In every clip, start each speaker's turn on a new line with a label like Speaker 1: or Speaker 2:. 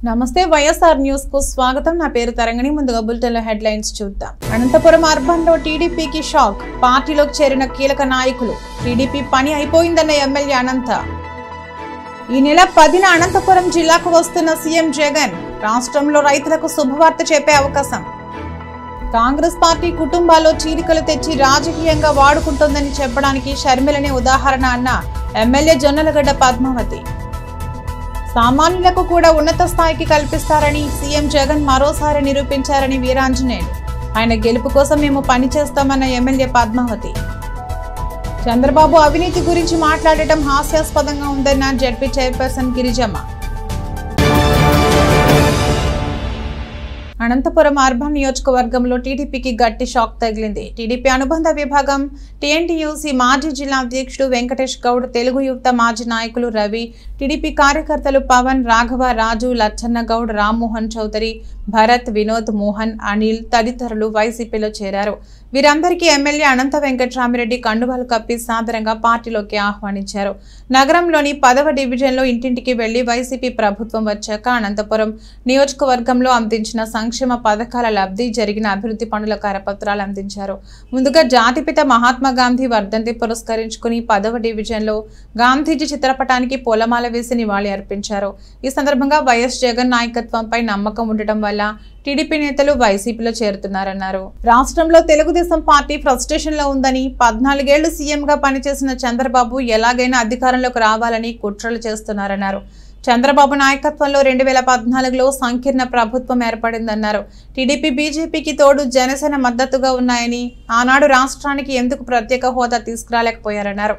Speaker 1: నమస్తే వైఎస్ఆర్ న్యూస్ కు స్వాగతం. నా పేరు తరంగిణి. ముందుగా బులెటిన్ లో హెడ్లైన్స్ చూద్దాం. అనంతపురం అర్బన్ లో టీడీపీకి షాక్. పార్టీలోకి చేరిన కీలక నాయకులు. టీడీపీ పని అయిపోయిందన్న ఎమ్మెల్యే అనంత. ఈ నెల 10న అనంతపురం జిల్లాకు వస్తున్న సీఎం జగన్. రాష్ట్రంలో రైతులకు శుభవార్త చెప్పే అవకాశం. కాంగ్రెస్ పార్టీ కుటుంబాల్లో చీలికలు తెచ్చి రాజకీయంగా వాడుకుంటోందని చెప్పడానికి షర్మిలనే ఉదాహరణ అన్న ఎమ్మెల్యే జొన్నలగడ్డ పద్మావతి. సామాన్యులకు కూడా ఉన్నత స్థాయికి కల్పిస్తారని సీఎం జగన్ మరోసారి నిరూపించారని వీరాంజనేయులు. ఆయన గెలుపు కోసం మేము పనిచేస్తామన్న ఎమ్మెల్యే పద్మావతి. చంద్రబాబు అవినీతి గురించి మాట్లాడటం హాస్యాస్పదంగా ఉందన్న ZP chairperson Girijamma. Anantapuram urban నియోజకవర్గంలో టీడీపీకి గట్టి షాక్ తగిలింది. టీడీపీ అనుబంధ విభాగం టీఎన్టీయూసీ మాజీ జిల్లా అధ్యక్షుడు వెంకటేష్ గౌడ్, తెలుగు యువత మాజీ నాయకులు రవి, టీడీపీ కార్యకర్తలు పవన్, రాఘవ, రాజు, లచ్చన్న గౌడ్, రామ్మోహన్ చౌదరి, భరత్, వినోద్, మోహన్, అనిల్ తదితరులు వైసీపీలో చేరారు. వీరందరికీ ఎమ్మెల్యే అనంత వెంకట్రామిరెడ్డి కండువాలు కప్పి సాదరంగా పార్టీలోకి ఆహ్వానించారు. నగరంలోని 10వ డివిజన్లో ఇంటింటికి వెళ్లి వైసీపీ ప్రభుత్వం వచ్చాక అనంతపురం నియోజకవర్గంలో అందించిన సంక్షేమ పథకాల లబ్ధి, జరిగిన అభివృద్ధి పనుల కరపత్రాలు అందించారు. ముందుగా జాతిపిత మహాత్మా గాంధీ వర్ధంతి పురస్కరించుకుని 10వ డివిజన్లో గాంధీజీ చిత్రపటానికి పూలమాల వేసి నివాళి అర్పించారు. ఈ సందర్భంగా వైఎస్ జగన్ నాయకత్వంపై నమ్మకం ఉండటం వల్ల టీడీపీ నేతలు వైసీపీలో చేరుతున్నారన్నారు. రాష్ట్రంలో తెలుగుదేశం పార్టీ ఫ్రస్ట్రేషన్ లో ఉందని, 14 ఏళ్లు సీఎంగా పనిచేసిన చంద్రబాబు ఎలాగైనా అధికారంలోకి రావాలని కుట్రలు చేస్తున్నారన్నారు. చంద్రబాబు నాయకత్వంలో 2014లో సంకీర్ణ ప్రభుత్వం ఏర్పడిందన్నారు. టీడీపీ, బీజేపీకి తోడు జనసేన మద్దతుగా ఉన్నాయని, ఆనాడు రాష్ట్రానికి ఎందుకు ప్రత్యేక హోదా తీసుకురాలేకపోయారన్నారు.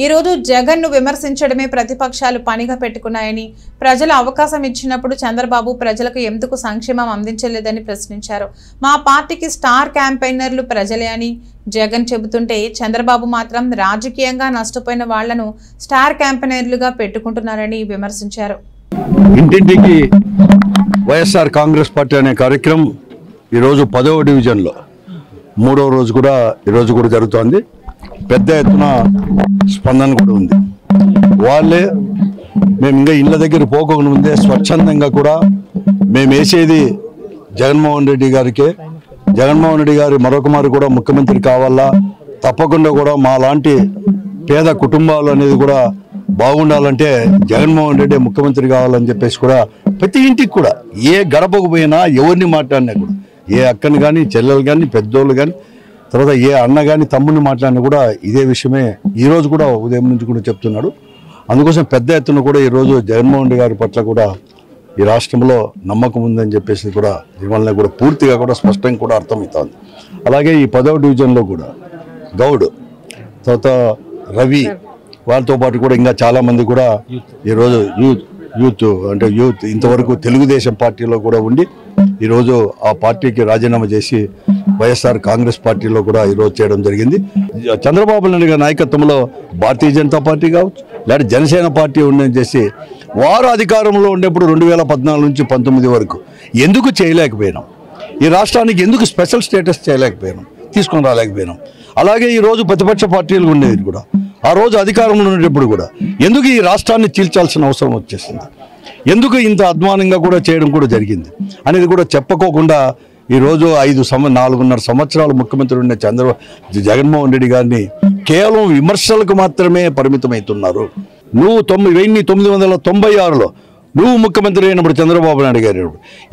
Speaker 1: ఈ రోజు జగన్ ను విమర్శించడమే ప్రతిపక్షాలు పనిగా పెట్టుకున్నాయని, ప్రజలు అవకాశం ఇచ్చినప్పుడు చంద్రబాబు ప్రజలకు ఎందుకు సంక్షేమం అందించలేదని ప్రశ్నించారు. మా పార్టీకి స్టార్ క్యాంపెయినర్లు ప్రజలే అని జగన్ చెబుతుంటే, చంద్రబాబు మాత్రం రాజకీయంగా నష్టపోయిన వాళ్లను స్టార్ క్యాంపెయినర్లుగా పెట్టుకుంటున్నారని విమర్శించారు.
Speaker 2: ఇంటింటికి వైఎస్ఆర్ కాంగ్రెస్ పార్టీ అనే కార్యక్రమం ఈరోజు 10వ డివిజన్లో 3వ రోజు కూడా ఈరోజు కూడా జరుగుతోంది. పెద్ద ఎత్తున స్పందన కూడా ఉంది. వాళ్ళే మేము ఇంకా ఇళ్ళ దగ్గర పోకుండా ముందే స్వచ్ఛందంగా కూడా మేము వేసేది జగన్మోహన్ రెడ్డి గారికే. జగన్మోహన్ రెడ్డి గారు మరొక మారు కూడా ముఖ్యమంత్రి కావాలా, తప్పకుండా కూడా మా లాంటి పేద కుటుంబాలు అనేది కూడా బాగుండాలంటే జగన్మోహన్ రెడ్డి ముఖ్యమంత్రి కావాలని చెప్పేసి కూడా ప్రతి ఇంటికి కూడా ఏ గడపకు పోయినా ఎవరిని మాట్లాడినా కూడా, ఏ అక్కని కానీ చెల్లెలు కానీ పెద్దోళ్ళు కానీ తర్వాత ఏ అన్న కానీ తమ్ముడిని మాట్లాడినా కూడా ఇదే విషయమే ఈరోజు కూడా ఉదయం నుంచి కూడా చెప్తున్నాడు. అందుకోసం పెద్ద ఎత్తున కూడా ఈరోజు జగన్మోహన్ రెడ్డి గారి పట్ల కూడా ఈ రాష్ట్రంలో నమ్మకం ఉందని చెప్పేసి కూడా దీనివల్ల కూడా పూర్తిగా కూడా స్పష్టంగా కూడా అర్థమవుతుంది. అలాగే ఈ 10వ డివిజన్లో కూడా గౌడ్, తర్వాత రవి, వాళ్ళతో పాటు కూడా ఇంకా చాలామంది కూడా ఈరోజు యూత్ ఇంతవరకు తెలుగుదేశం పార్టీలో కూడా ఉండి ఈరోజు ఆ పార్టీకి రాజీనామా చేసి వైఎస్ఆర్ కాంగ్రెస్ పార్టీలో కూడా ఈరోజు చేయడం జరిగింది. చంద్రబాబు నాయుడు గారి నాయకత్వంలో భారతీయ జనతా పార్టీ కావచ్చు, లేదా జనసేన పార్టీ ఉండని చేసి వారు అధికారంలో ఉండేప్పుడు 2014 నుంచి 19 వరకు ఎందుకు చేయలేకపోయినాం? ఈ రాష్ట్రానికి ఎందుకు స్పెషల్ స్టేటస్ చేయలేకపోయినాం, తీసుకొని రాలేకపోయినాం? అలాగే ఈరోజు ప్రతిపక్ష పార్టీలు ఉండేది కూడా ఆ రోజు అధికారంలో ఉండేటప్పుడు కూడా ఎందుకు ఈ రాష్ట్రాన్ని చీల్చాల్సిన అవసరం వచ్చేసింది, ఎందుకు ఇంత అధ్వానంగా కూడా చేయడం కూడా జరిగింది అనేది కూడా చెప్పుకోకుండా ఈరోజు 4.5 సంవత్సరాలు ముఖ్యమంత్రి ఉన్న జగన్మోహన్ రెడ్డి గారిని కేవలం విమర్శలకు మాత్రమే పరిమితమవుతున్నారు. నువ్వు 1996లో నువ్వు ముఖ్యమంత్రి అయినప్పుడు చంద్రబాబు నాయుడు గారు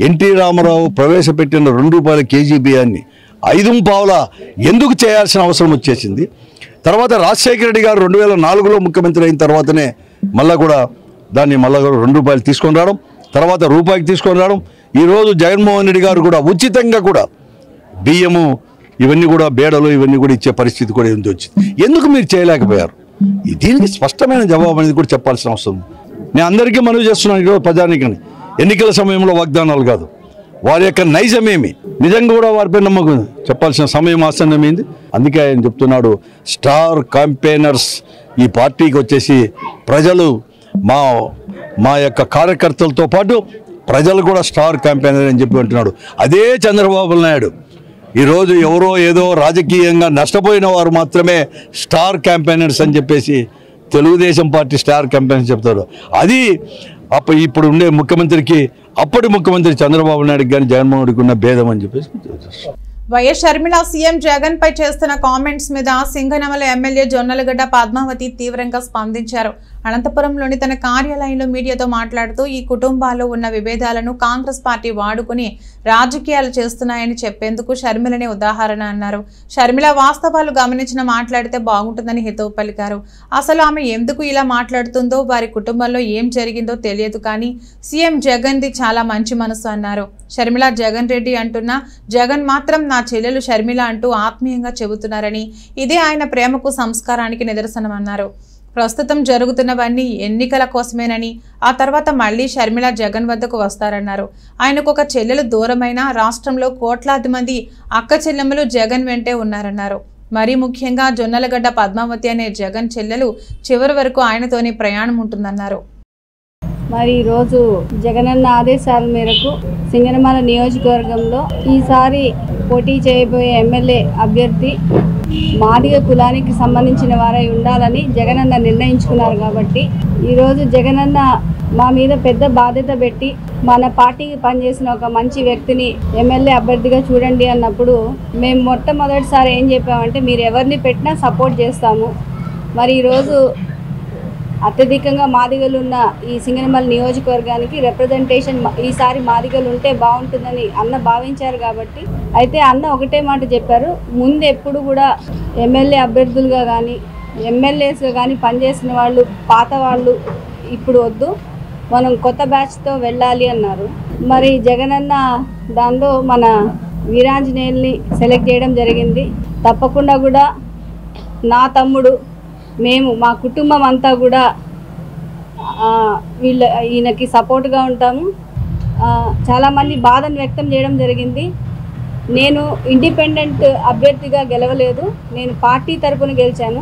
Speaker 2: ఎన్టీ రామారావు ప్రవేశపెట్టిన ₹2 కేజీ బియ్యాన్ని 5 పావుల ఎందుకు చేయాల్సిన అవసరం వచ్చేసింది? తర్వాత రాజశేఖర రెడ్డి గారు 2004లో ముఖ్యమంత్రి అయిన తర్వాతనే మళ్ళీ కూడా దాన్ని మళ్ళీ కూడా ₹2 తీసుకొని రావడం, తర్వాత రూపాయికి తీసుకొని రావడం. ఈరోజు జగన్మోహన్ రెడ్డి గారు కూడా ఉచితంగా కూడా బియ్యము ఇవన్నీ కూడా బేడలు ఇవన్నీ కూడా ఇచ్చే పరిస్థితి కూడా ఎందుకు వచ్చింది? ఎందుకు మీరు చేయలేకపోయారు? దీనికి స్పష్టమైన జవాబు అనేది కూడా చెప్పాల్సిన అవసరం. నేను అందరికీ మనవి చేస్తున్నాను ఈరోజు ప్రజానికని, ఎన్నికల సమయంలో వాగ్దానాలు కాదు, వారి యొక్క నైజమేమి నిజంగా కూడా వారిపై నమ్మకం చెప్పాల్సిన సమయం ఆసన్నమైంది. అందుకే ఆయన చెప్తున్నాడు, స్టార్ క్యాంపెయినర్స్ ఈ పార్టీకి వచ్చేసి ప్రజలు మా యొక్క కార్యకర్తలతో పాటు ప్రజలు కూడా స్టార్ క్యాంపెయినర్ అని చెప్పి అంటున్నాడు. అదే చంద్రబాబు నాయుడు ఈరోజు ఎవరో ఏదో రాజకీయంగా నష్టపోయిన వారు మాత్రమే స్టార్ క్యాంపెయినర్స్ అని చెప్పేసి తెలుగుదేశం పార్టీ స్టార్ క్యాంపెయిన్ చెప్తారు. అది ఇప్పుడు ఉండే ముఖ్యమంత్రికి అప్పటి ముఖ్యమంత్రి చంద్రబాబు నాయుడుకి కానీ జగన్మోహన్ రెడ్డికి ఉన్న భేదం అని చెప్పేసి.
Speaker 1: వైఎస్ షర్మిల సీఎం జగన్ పై చేస్తున్న కామెంట్స్ మీద సింగనమల ఎమ్మెల్యే జొన్నలగడ్డ పద్మావతి తీవ్రంగా స్పందించారు. అనంతపురంలోని తన కార్యాలయంలో మీడియాతో మాట్లాడుతూ ఈ కుటుంబాల్లో ఉన్న విభేదాలను కాంగ్రెస్ పార్టీ వాడుకుని రాజకీయాలు చేస్తున్నాయని చెప్పేందుకు షర్మిలనే ఉదాహరణ అన్నారు. షర్మిల వాస్తవాలు గమనించిన మాట్లాడితే బాగుంటుందని హితవు పలికారు. అసలు ఆమె ఎందుకు ఇలా మాట్లాడుతుందో, వారి కుటుంబంలో ఏం జరిగిందో తెలియదు, కానీ సీఎం జగన్ది చాలా మంచి మనసు అన్నారు. షర్మిల జగన్ రెడ్డి అంటున్నా జగన్ మాత్రం నా చెల్లెలు షర్మిల అంటూ ఆత్మీయంగా చెబుతున్నారని, ఇదే ఆయన ప్రేమకు సంస్కారానికి నిదర్శనమన్నారు. ప్రస్తుతం జరుగుతున్నవన్నీ ఎన్నికల కోసమేనని, ఆ తర్వాత మళ్లీ షర్మిల జగన్ వద్దకు వస్తారన్నారు. ఆయనకు ఒక చెల్లెలు దూరమైన రాష్ట్రంలో కోట్లాది మంది అక్క చెల్లెమ్మలు జగన్ వెంటే ఉన్నారన్నారు. మరీ ముఖ్యంగా జొన్నలగడ్డ పద్మావతి అనే జగన్ చెల్లెలు చివరి వరకు ఆయనతోనే ప్రయాణం ఉంటుందన్నారు.
Speaker 3: మరి ఈరోజు జగనన్న ఆదేశాల మేరకు సింగనమల నియోజకవర్గంలో ఈసారి పోటీ చేయబోయే ఎమ్మెల్యే అభ్యర్థి మాదిగ కులానికి సంబంధించిన వారై ఉండాలని జగనన్న నిర్ణయించుకున్నారు. కాబట్టి ఈరోజు జగనన్న మా మీద పెద్ద బాధ్యత పెట్టి మన పార్టీకి పనిచేసిన ఒక మంచి వ్యక్తిని ఎమ్మెల్యే అభ్యర్థిగా చూడండి అన్నప్పుడు మేము మొట్టమొదటిసారి ఏం చెప్పామంటే మీరు ఎవరిని పెట్టినా సపోర్ట్ చేస్తాము. మరి ఈరోజు అత్యధికంగా మాదిగలు ఉన్న ఈ సింగనమల నియోజకవర్గానికి రిప్రజెంటేషన్ ఈసారి మాదిగలు ఉంటే బాగుంటుందని అన్న భావించారు. కాబట్టి అయితే అన్న ఒకటే మాట చెప్పారు, ముందు ఎప్పుడు కూడా ఎమ్మెల్యే అభ్యర్థులుగా కానీ ఎమ్మెల్యేస్గా కానీ పనిచేసిన వాళ్ళు పాత వాళ్ళు ఇప్పుడు వద్దు, మనం కొత్త బ్యాచ్తో వెళ్ళాలి అన్నారు. మరి జగనన్న దానిలో మన వీరాంజనేయుల్ని సెలెక్ట్ చేయడం జరిగింది. తప్పకుండా కూడా నా తమ్ముడు మేము మా కుటుంబం అంతా కూడా ఈయనకి సపోర్ట్గా ఉంటాము. చాలామంది బాధను వ్యక్తం చేయడం జరిగింది. నేను ఇండిపెండెంట్ అభ్యర్థిగా గెలవలేదు, నేను పార్టీ తరపున గెలిచాను.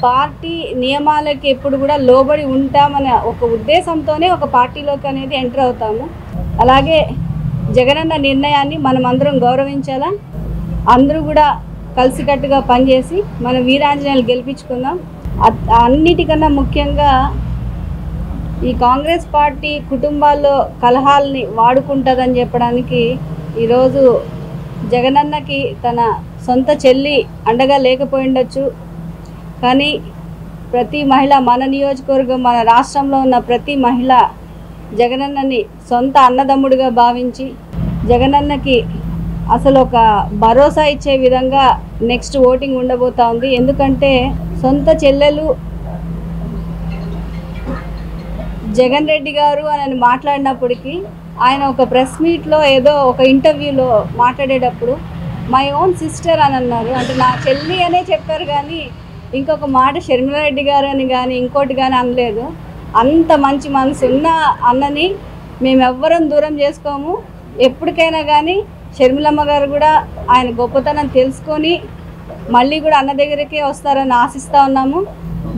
Speaker 3: పార్టీ నియమాలకి ఎప్పుడు కూడా లోబడి ఉంటామనే ఒక ఉద్దేశంతోనే ఒక పార్టీలోకి అనేది ఎంటర్ అవుతాము. అలాగే జగనన్న నిర్ణయాన్ని మనం అందరం గౌరవించాలా, అందరూ కూడా కలిసికట్టుగా పనిచేసి మన వీరాంజనేయులు గెలిపించుకుందాం. అన్నిటికన్నా ముఖ్యంగా ఈ కాంగ్రెస్ పార్టీ కుటుంబాల్లో కలహాలని వాడుకుంటుందని చెప్పడానికి ఈరోజు జగనన్నకి తన సొంత చెల్లి అండగా లేకపోయిండొచ్చు, కానీ ప్రతి మహిళ మన నియోజకవర్గం మన రాష్ట్రంలో ఉన్న ప్రతి మహిళ జగనన్నని సొంత అన్నదమ్ముడిగా భావించి జగనన్నకి అసలు ఒక భరోసా ఇచ్చే విధంగా నెక్స్ట్ ఓటింగ్ ఉండబోతా ఉంది. ఎందుకంటే సొంత చెల్లెలు జగన్ రెడ్డి గారు అని మాట్లాడినప్పటికీ ఆయన ఒక ప్రెస్ మీట్లో ఏదో ఒక ఇంటర్వ్యూలో మాట్లాడేటప్పుడు మై ఓన్ సిస్టర్ అని అన్నారు. అంటే నా చెల్లి అనే చెప్పారు, కానీ ఇంకొక మాట షర్మిలారెడ్డి గారు అని కానీ ఇంకోటి కానీ అనలేదు. అంత మంచి మనసు ఉన్న అన్నని మేమెవ్వరం దూరం చేసుకోము. ఎప్పటికైనా కానీ షర్మిలమ్మ గారు కూడా ఆయన గొప్పతనం తెలుసుకొని మళ్ళీ కూడా అన్న దగ్గరికే వస్తారని ఆశిస్తూ ఉన్నాము.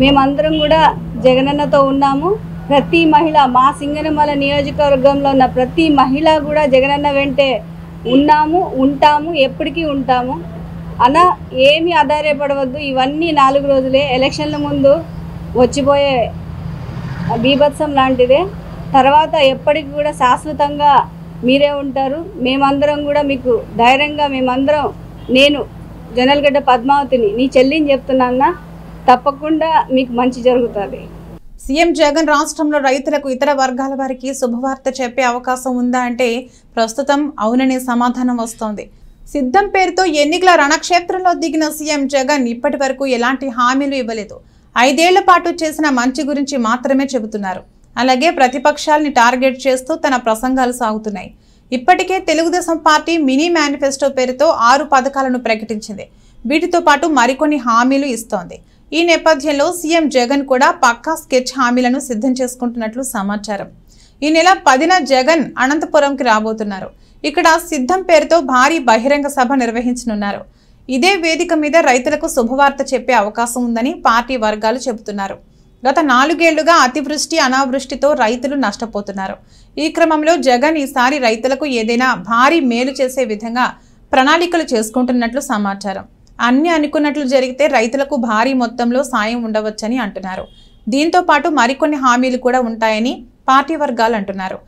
Speaker 3: మేమందరం కూడా జగనన్నతో ఉన్నాము. ప్రతి మహిళ మా సింగనమల నియోజకవర్గంలో ఉన్న ప్రతి మహిళ కూడా జగనన్న వెంటే ఉన్నాము, ఉంటాము, ఎప్పటికీ ఉంటాము. అన్న ఏమీ ఆధారపడవద్దు, ఇవన్నీ 4 రోజులే, ఎలక్షన్ల ముందు వచ్చిపోయే బీభత్సం లాంటిదే. తర్వాత ఎప్పటికి కూడా శాశ్వతంగా మీరే ఉంటారు. మేమందరం కూడా మీకు ధైర్యంగా మేమందరం, నేను జొన్నలగడ్డ పద్మావతిని నీ చెల్లిని చెప్తున్నా, తప్పకుండా మీకు మంచి జరుగుతుంది.
Speaker 1: సీఎం జగన్ రాష్ట్రంలో రైతులకు ఇతర వర్గాల వారికి శుభవార్త చెప్పే అవకాశం ఉందా అంటే ప్రస్తుతం అవుననే సమాధానం వస్తోంది. సిద్ధం పేరుతో ఎన్నికల రణక్షేత్రంలో దిగిన సీఎం జగన్ ఇప్పటి వరకు ఎలాంటి హామీలు ఇవ్వలేదు. 5 ఏళ్ల పాటు చేసిన మంచి గురించి మాత్రమే చెబుతున్నారు. అలాగే ప్రతిపక్షాలని టార్గెట్ చేస్తూ తన ప్రసంగాలు సాగుతున్నాయి. ఇప్పటికే తెలుగుదేశం పార్టీ మినీ మేనిఫెస్టో పేరుతో 6 పథకాలను ప్రకటించింది. వీటితో పాటు మరికొన్ని హామీలు ఇస్తోంది. ఈ నేపథ్యంలో సీఎం జగన్ కూడా పక్కా స్కెచ్ హామీలను సిద్ధం చేసుకుంటున్నట్లు సమాచారం. ఈ నెల 10న జగన్ అనంతపురంకి రాబోతున్నారు. ఇక్కడ సిద్ధం పేరుతో భారీ బహిరంగ సభ నిర్వహించనున్నారు. ఇదే వేదిక మీద రైతులకు శుభవార్త చెప్పే అవకాశం ఉందని పార్టీ వర్గాలు చెబుతున్నారు. గత 4 ఏళ్లుగా అతివృష్టి అనావృష్టితో రైతులు నష్టపోతున్నారు. ఈ క్రమంలో జగన్ ఈసారి రైతులకు ఏదైనా భారీ మేలు చేసే విధంగా ప్రణాళికలు చేసుకుంటున్నట్లు సమాచారం. అన్ని అనుకున్నట్లు జరిగితే రైతులకు భారీ మొత్తంలో సాయం ఉండవచ్చని అంటున్నారు. దీంతో పాటు మరికొన్ని హామీలు కూడా ఉంటాయని పార్టీ వర్గాలు అంటున్నారు.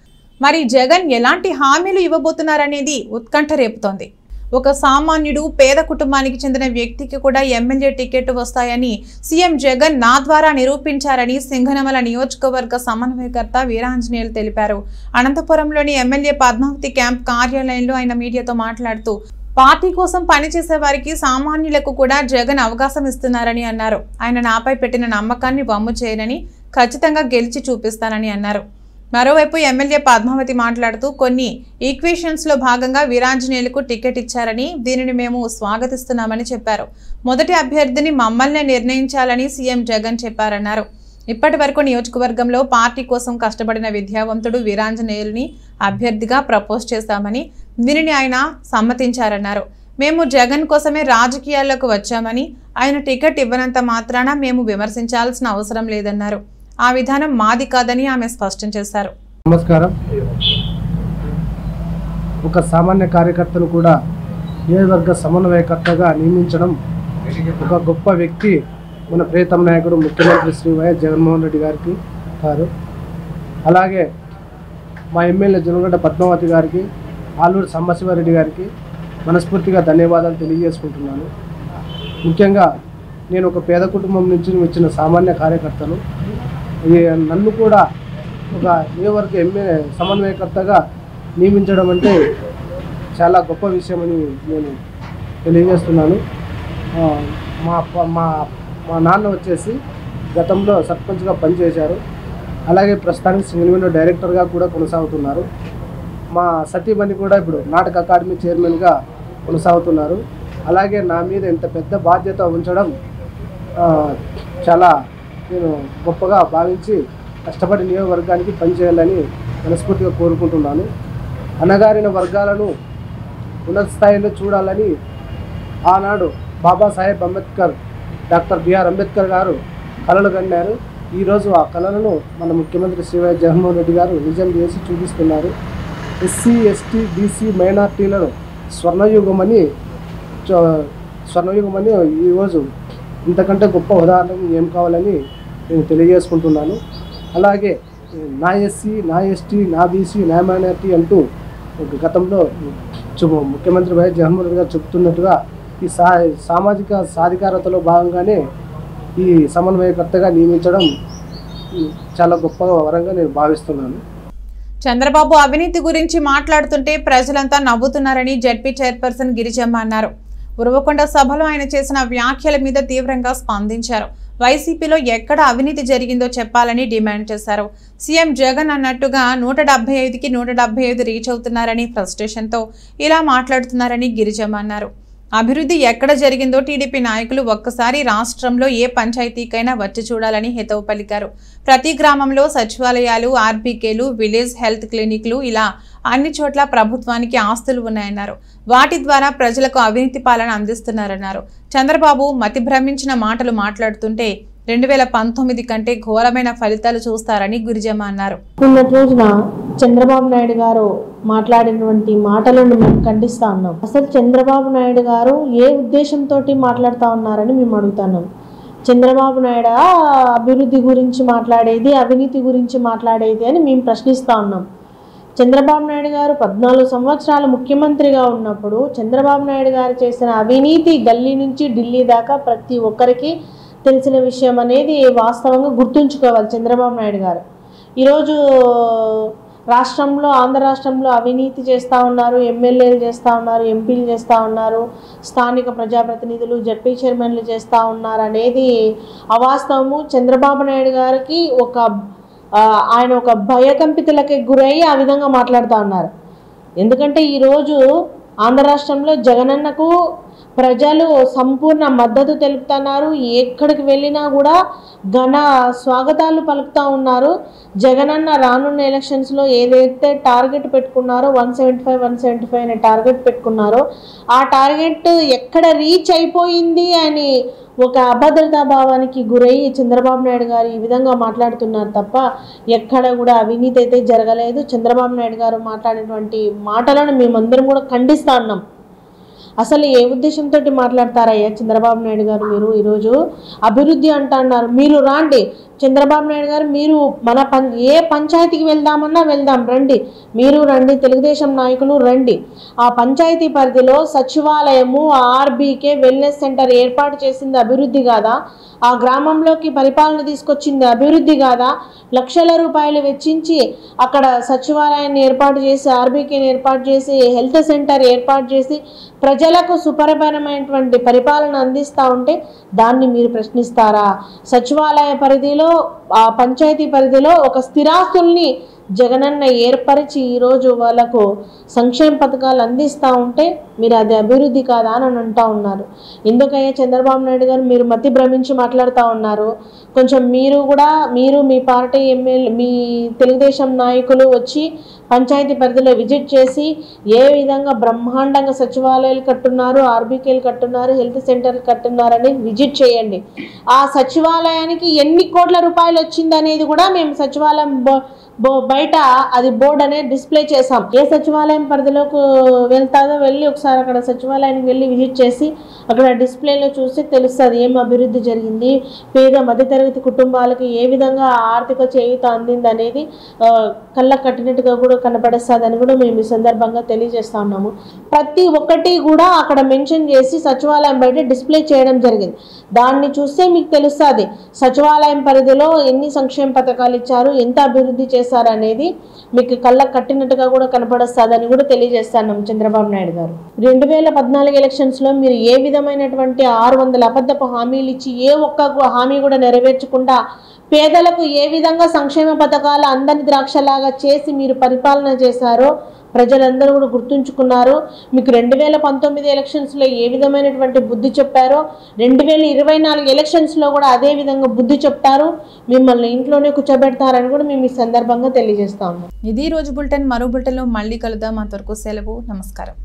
Speaker 1: మరి జగన్ ఎలాంటి హామీలు ఇవ్వబోతున్నారనేది ఉత్కంఠ రేపుతోంది. ఒక సామాన్యుడు పేద కుటుంబానికి చెందిన వ్యక్తికి కూడా ఎమ్మెల్యే టికెట్ వస్తాయని సీఎం జగన్ నా ద్వారా నిరూపించారని సింగనమల నియోజకవర్గ సమన్వయకర్త వీరాంజనేయులు తెలిపారు. అనంతపురంలోని ఎమ్మెల్యే పద్మావతి క్యాంప్ కార్యాలయంలో ఆయన మీడియాతో మాట్లాడుతూ పార్టీ కోసం పనిచేసే వారికి సామాన్యులకు కూడా జగన్ అవకాశం ఇస్తున్నారని అన్నారు. ఆయన నాపై పెట్టిన నమ్మకాన్ని వమ్ము చేయనని, ఖచ్చితంగా గెలిచి చూపిస్తానని అన్నారు. మరోవైపు ఎమ్మెల్యే పద్మావతి మాట్లాడుతూ కొన్ని ఈక్వేషన్స్ లో భాగంగా వీరాంజనేయులకు టికెట్ ఇచ్చారని, దీనిని మేము స్వాగతిస్తున్నామని చెప్పారు. మొదటి అభ్యర్థిని మమ్మల్నే నిర్ణయించాలని సీఎం జగన్ చెప్పారన్నారు. ఇప్పటి వరకు నియోజకవర్గంలో పార్టీ కోసం కష్టపడిన విద్యావంతుడు వీరాంజనేయుల్ని అభ్యర్థిగా ప్రపోజ్ చేశామని, దీనిని ఆయన సమ్మతించారన్నారు. మేము జగన్ కోసమే రాజకీయాల్లోకి వచ్చామని, ఆయన టికెట్ ఇవ్వనంత మాత్రాన మేము విమర్శించాల్సిన అవసరం లేదన్నారు. ఆ విధానం మాది కాదని ఆమె స్పష్టం చేశారు.
Speaker 4: నమస్కారం. ఒక సామాన్య కార్యకర్తను కూడా నియోజకవర్గ సమన్వయకర్తగా నియమించడం ఒక గొప్ప వ్యక్తి మన ప్రియతమ నాయకుడు ముఖ్యమంత్రి శ్రీ వైఎస్ జగన్మోహన్ రెడ్డి గారికి కాదు. అలాగే మా ఎమ్మెల్యే జొన్నగడ్డ పద్మావతి గారికి, ఆలూరు సాంబశివారెడ్డి గారికి మనస్ఫూర్తిగా ధన్యవాదాలు తెలియజేసుకుంటున్నాను. ముఖ్యంగా నేను ఒక పేద కుటుంబం నుంచి వచ్చిన సామాన్య కార్యకర్తను. నన్ను కూడా ఒక నియోజకవర్గ ఎమ్మెల్యే సమన్వయకర్తగా నియమించడం అంటే చాలా గొప్ప విషయమని నేను తెలియజేస్తున్నాను. మా నాన్న వచ్చేసి గతంలో సర్పంచ్గా పనిచేశారు. అలాగే ప్రస్తుతానికి సింగనమల డైరెక్టర్గా కూడా కొనసాగుతున్నారు. మా సతీమణి కూడా ఇప్పుడు నాటక అకాడమీ చైర్మన్గా కొనసాగుతున్నారు. అలాగే నా మీద ఇంత పెద్ద బాధ్యత ఉంచడం చాలా నేను గొప్పగా భావించి కష్టపడి నియోజకవర్గానికి పనిచేయాలని మనస్ఫూర్తిగా కోరుకుంటున్నాను. అణగారిన వర్గాలను ఉన్నత స్థాయిలో చూడాలని ఆనాడు బాబాసాహెబ్ అంబేద్కర్, డాక్టర్ బిఆర్ అంబేద్కర్ గారు కలలు కన్నారు. ఈరోజు ఆ కళలను మన ముఖ్యమంత్రి శ్రీ వైఎస్ జగన్మోహన్ రెడ్డి గారు నిజం చేసి చూపిస్తున్నారు. ఎస్సీ, ఎస్టీ, బీసీ మైనార్టీలను స్వర్ణయుగమని ఈరోజు ఇంతకంటే గొప్ప ఉదాహరణ ఏం కావాలని నేను తెలియజేసుకుంటున్నాను. అలాగే నా ఎస్సీ, నా ఎస్టీ, నా బీసీ, నా మైనార్టీ అంటూ గతంలో ముఖ్యమంత్రి వైఎస్ జగన్మోహన్ రెడ్డి గారు చెబుతున్నట్టుగా ఈ సామాజిక సాధికారతలో భాగంగానే ఈ సమన్వయకర్తగా నియమించడం చాలా గొప్ప వరంగా నేను భావిస్తున్నాను.
Speaker 1: చంద్రబాబు అవినీతి గురించి మాట్లాడుతుంటే ప్రజలంతా నవ్వుతున్నారని జెడ్పీ చైర్పర్సన్ గిరిజమ్మ అన్నారు. ఉరవకొండ సభలో ఆయన చేసిన వ్యాఖ్యల మీద తీవ్రంగా స్పందించారు. వైసీపీలో ఎక్కడ అవినీతి జరిగిందో చెప్పాలని డిమాండ్ చేశారు. సీఎం జగన్ అన్నట్టుగా 175కి 175 రీచ్ అవుతున్నారని ఫ్రస్ట్రేషన్తో ఇలా మాట్లాడుతున్నారని గిరిజమ్మ అన్నారు. అభివృద్ధి ఎక్కడ జరిగిందో టీడీపీ నాయకులు ఒక్కసారి రాష్ట్రంలో ఏ పంచాయతీకైనా వచ్చి చూడాలని హితవు పలికారు. ప్రతి గ్రామంలో సచివాలయాలు, ఆర్బీకేలు, విలేజ్ హెల్త్ క్లినిక్లు ఇలా అన్ని చోట్ల ప్రభుత్వానికి ఆస్తులు ఉన్నాయన్నారు. వాటి ద్వారా ప్రజలకు అవినీతి పాలన అందిస్తున్నారన్నారు. చంద్రబాబు మతి భ్రమించిన మాటలు మాట్లాడుతుంటే 2019 కంటే ఘోరమైన ఫలితాలు చూస్తారని గిరిజమ్మ అన్నారు.
Speaker 5: నిన్నటి రోజున చంద్రబాబు నాయుడు గారు మాట్లాడినటువంటి మాటలను మేము ఖండిస్తా ఉన్నాం. అసలు చంద్రబాబు నాయుడు గారు ఏ ఉద్దేశంతో మాట్లాడుతూ ఉన్నారని మేము అడుగుతున్నాం. చంద్రబాబు నాయుడు అభివృద్ధి గురించి మాట్లాడేది, అవినీతి గురించి మాట్లాడేది అని మేము ప్రశ్నిస్తూ ఉన్నాం. చంద్రబాబు నాయుడు గారు 14 సంవత్సరాలు ముఖ్యమంత్రిగా ఉన్నప్పుడు చంద్రబాబు నాయుడు గారు చేసిన అవినీతి గల్లీ నుంచి ఢిల్లీ దాకా ప్రతి ఒక్కరికి తెలిసిన విషయం అనేది వాస్తవంగా గుర్తుంచుకోవాలి. చంద్రబాబు నాయుడు గారు ఈరోజు రాష్ట్రంలో, ఆంధ్ర రాష్ట్రంలో అవినీతి చేస్తూ ఉన్నారు, ఎమ్మెల్యేలు చేస్తూ ఉన్నారు, ఎంపీలు చేస్తూ ఉన్నారు, స్థానిక ప్రజాప్రతినిధులు, జడ్పీ చైర్మన్లు చేస్తూ ఉన్నారు అనేది అవాస్తవము. చంద్రబాబు నాయుడు గారికి ఆయన ఒక భయకంపితులకి గురయ్యి ఆ విధంగా మాట్లాడుతూ ఉన్నారు. ఎందుకంటే ఈరోజు ఆంధ్ర రాష్ట్రంలో జగనన్నకు ప్రజలు సంపూర్ణ మద్దతు తెలుపుతున్నారు. ఎక్కడికి వెళ్ళినా కూడా ఘన స్వాగతాలు పలుకుతూ ఉన్నారు. జగనన్న రానున్న ఎలక్షన్స్లో ఏదైతే టార్గెట్ పెట్టుకున్నారో 175 అనే టార్గెట్ పెట్టుకున్నారో ఆ టార్గెట్ ఎక్కడ రీచ్ అయిపోయింది అని ఒక అభద్రతా భావానికి గురై చంద్రబాబు నాయుడు గారు ఈ విధంగా మాట్లాడుతున్నారు తప్ప ఎక్కడ కూడా అవినీతి అయితే జరగలేదు. చంద్రబాబు నాయుడు గారు మాట్లాడినటువంటి మాటలను మేమందరం కూడా ఖండిస్తూ ఉన్నాం. అసలు ఏ ఉద్దేశంతో మాట్లాడతారయ్యా చంద్రబాబు నాయుడు గారు? మీరు ఈరోజు అభివృద్ధి అంటున్నారు, మీరు రాండి చంద్రబాబు నాయుడు గారు, మీరు మన ఏ పంచాయతీకి వెళ్దామన్నా వెళ్దాం, రండి, మీరు రండి, తెలుగుదేశం నాయకులు రండి. ఆ పంచాయతీ పరిధిలో సచివాలయము, ఆర్బీకే, వెల్నెస్ సెంటర్ ఏర్పాటు చేసింది అభివృద్ధి కాదా? ఆ గ్రామంలోకి పరిపాలన తీసుకొచ్చింది అభివృద్ధి కాదా? లక్షల రూపాయలు వెచ్చించి అక్కడ సచివాలయాన్ని ఏర్పాటు చేసి, ఆర్బీకేని ఏర్పాటు చేసి, హెల్త్ సెంటర్ ఏర్పాటు చేసి ప్రజలకు సుపరిపాలనమైనటువంటి పరిపాలన అందిస్తూ ఉంటే దాన్ని మీరు ప్రశ్నిస్తారా? సచివాలయ పరిధిలో, ఆ పంచాయతీ పరిధిలో ఒక స్థిరాస్తుల్ని జగనన్న ఏర్పరిచి ఈరోజు వాళ్ళకు సంక్షేమ పథకాలు అందిస్తూ ఉంటే మీరు అది అభివృద్ధి కాదా అని అంటూ ఉన్నారు. ఎందుకయ్యా చంద్రబాబు నాయుడు గారు మీరు మతి భ్రమించి మాట్లాడుతూ ఉన్నారు? కొంచెం మీరు కూడా, మీరు మీ పార్టీ ఎమ్మెల్యే, మీ తెలుగుదేశం నాయకులు వచ్చి పంచాయతీ పరిధిలో విజిట్ చేసి ఏ విధంగా బ్రహ్మాండంగా సచివాలయాలు కట్టున్నారు, ఆర్బీకేలు కట్టున్నారు, హెల్త్ సెంటర్లు కట్టున్నారు అనేది విజిట్ చేయండి. ఆ సచివాలయానికి ఎన్ని కోట్ల రూపాయలు వచ్చింది అనేది కూడా మేము సచివాలయం బయట అది బోర్డు అనేది డిస్ప్లే చేసాం. ఏ సచివాలయం పరిధిలోకి వెళ్తాదో వెళ్ళి ఒకసారి అక్కడ సచివాలయానికి వెళ్ళి విజిట్ చేసి అక్కడ డిస్ప్లేలో చూసి తెలుస్తుంది ఏం అభివృద్ధి జరిగింది, పేద మధ్యతరగతి కుటుంబాలకు ఏ విధంగా ఆర్థిక చేయూత అందింది అనేది కళ్ళకు కట్టినట్టుగా కూడా కనపడేస్తుందని కూడా మేము ఈ సందర్భంగా తెలియజేస్తా ఉన్నాము. ప్రతి ఒక్కటి కూడా అక్కడ మెన్షన్ చేసి సచివాలయం బయట డిస్ప్లే చేయడం జరిగింది. దాన్ని చూస్తే మీకు తెలుస్తుంది సచివాలయం పరిధిలో ఎన్ని సంక్షేమ పథకాలు ఇచ్చారు, ఎంత అభివృద్ధి చేశారు అనేది మీకు కళ్ళకు కట్టినట్టుగా కూడా కనపడొస్తుందని కూడా తెలియజేస్తున్నాం. చంద్రబాబు నాయుడు గారు 2014 ఎలక్షన్స్లో మీరు ఏ విధమైనటువంటి 600 అబద్ధపు హామీలు ఇచ్చి ఏ ఒక్క హామీ కూడా నెరవేర్చకుండా పేదలకు ఏ విధంగా సంక్షేమ పథకాలు అందని ద్రాక్షలాగా చేసి మీరు పరిపాలన చేశారో ప్రజలందరూ కూడా గుర్తుంచుకున్నారు. మీకు 2019 ఎలక్షన్స్లో ఏ విధమైనటువంటి బుద్ధి చెప్పారో 2024 ఎలక్షన్స్లో కూడా అదే విధంగా బుద్ధి చెప్తారు, మిమ్మల్ని ఇంట్లోనే కూర్చోబెడతారని కూడా మేము ఈ సందర్భంగా తెలియజేస్తా ఉన్నాం.
Speaker 1: ఇది రోజు బులెటిన్. మరో బులెటిన్లో మళ్ళీ కలుద్దాం. అంతవరకు సెలవు, నమస్కారం.